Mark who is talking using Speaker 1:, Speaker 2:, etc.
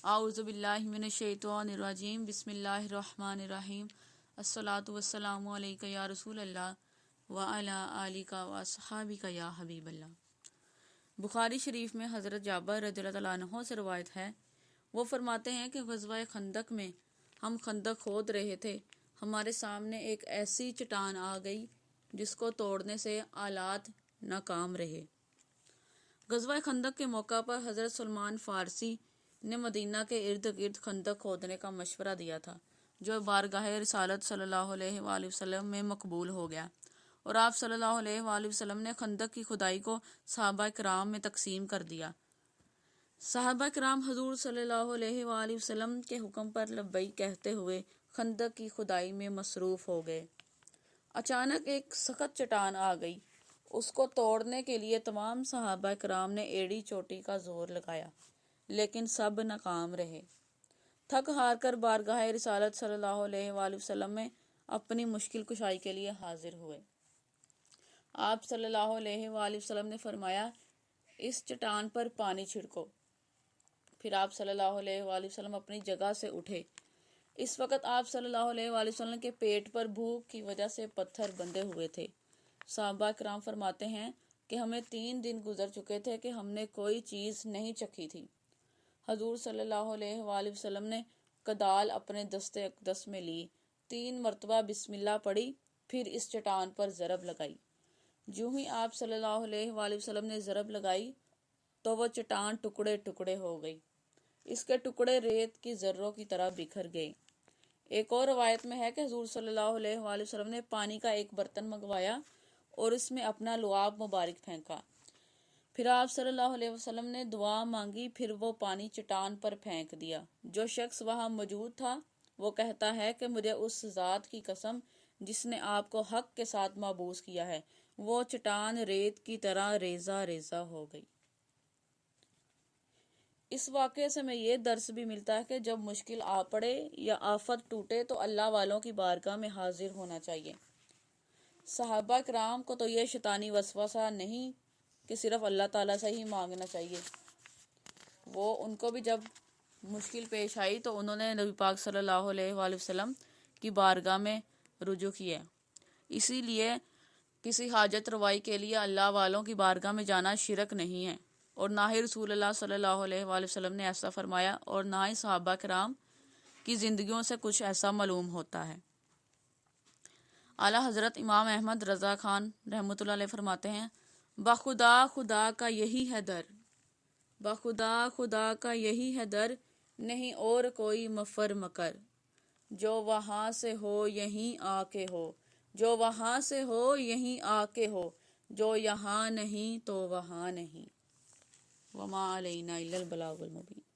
Speaker 1: اعوذ باللہ من الشیطان الرجیم بسم اللہ الرحمن الرحیم الصلاۃ والسلام علیک یا رسول اللہ وعلی آلک واصحابک یا حبیب اللہ۔ بخاری شریف میں حضرت جابر رضی اللہ تعالیٰ عنہ سے روایت ہے، وہ فرماتے ہیں کہ غزوہ خندق میں ہم خندق کھود رہے تھے، ہمارے سامنے ایک ایسی چٹان آ گئی جس کو توڑنے سے آلات ناکام رہے۔ غزوہ خندق کے موقع پر حضرت سلمان فارسی نے مدینہ کے ارد گرد خندق کھودنے کا مشورہ دیا تھا، جو بارگاہ رسالت صلی اللہ علیہ وآلہ وسلم میں مقبول ہو گیا، اور آپ صلی اللہ علیہ وآلہ وسلم نے خندق کی کھدائی کو صحابہ کرام میں تقسیم کر دیا۔ صحابہ کرام حضور صلی اللہ علیہ وآلہ وسلم کے حکم پر لبیک کہتے ہوئے خندق کی کھدائی میں مصروف ہو گئے۔ اچانک ایک سخت چٹان آ گئی، اس کو توڑنے کے لیے تمام صحابہ کرام نے ایڑی چوٹی کا زور لگایا، لیکن سب ناکام رہے۔ تھک ہار کر بارگاہ رسالت صلی اللہ علیہ وآلہ وسلم میں اپنی مشکل کشائی کے لیے حاضر ہوئے۔ آپ صلی اللہ علیہ وآلہ وسلم نے فرمایا، اس چٹان پر پانی چھڑکو۔ پھر آپ صلی اللہ علیہ وآلہ وسلم اپنی جگہ سے اٹھے۔ اس وقت آپ صلی اللہ علیہ وآلہ وسلم کے پیٹ پر بھوک کی وجہ سے پتھر بندھے ہوئے تھے۔ صحابہ کرام فرماتے ہیں کہ ہمیں 3 دن گزر چکے تھے کہ ہم نے کوئی چیز نہیں چکھی تھی۔ حضور صلی اللہ علیہ وآلہ وسلم نے کدال اپنے دستے اقدس میں لی، 3 مرتبہ بسم اللہ پڑھی، پھر اس چٹان پر ضرب لگائی۔ جو ہی آپ صلی اللہ علیہ وآلہ وسلم نے ضرب لگائی تو وہ چٹان ٹکڑے ٹکڑے ہو گئی، اس کے ٹکڑے ریت کی ذروں کی طرح بکھر گئے۔ ایک اور روایت میں ہے کہ حضور صلی اللہ علیہ وآلہ وسلم نے پانی کا ایک برتن منگوایا اور اس میں اپنا لعاب مبارک پھینکا۔ پھر آپ صلی اللہ علیہ وسلم نے دعا مانگی، پھر وہ پانی چٹان پر پھینک دیا۔ جو شخص وہاں موجود تھا وہ کہتا ہے کہ مجھے اس ذات کی قسم جس نے آپ کو حق کے ساتھ مابعوث کیا ہے، وہ چٹان ریت کی طرح ریزہ ریزہ ہو گئی۔ اس واقعے سے ہمیں یہ درس بھی ملتا ہے کہ جب مشکل آ پڑے یا آفت ٹوٹے تو اللہ والوں کی بارگاہ میں حاضر ہونا چاہیے۔ صحابہ کرام کو تو یہ شیطانی وسوسہ نہیں کہ صرف اللہ تعالیٰ سے ہی مانگنا چاہیے، وہ ان کو بھی جب مشکل پیش آئی تو انہوں نے نبی پاک صلی اللہ علیہ وآلہ وسلم کی بارگاہ میں رجوع کیا۔ اسی لیے کسی حاجت روائی کے لیے اللہ والوں کی بارگاہ میں جانا شرک نہیں ہے، اور نہ ہی رسول اللہ صلی اللہ علیہ وآلہ وسلم نے ایسا فرمایا، اور نہ ہی صحابہ کرام کی زندگیوں سے کچھ ایسا معلوم ہوتا ہے۔ اعلیٰ حضرت امام احمد رضا خان رحمۃ اللہ علیہ فرماتے ہیں، بخدا خدا کا یہی ہے در، بخدا خدا کا یہی ہے در، نہیں اور کوئی مفر مکر، جو وہاں سے ہو یہیں آ کے ہو، جو وہاں سے ہو یہیں آ کے ہو، جو یہاں نہیں تو وہاں نہیں۔ وما علینا الا البلاغ المبین۔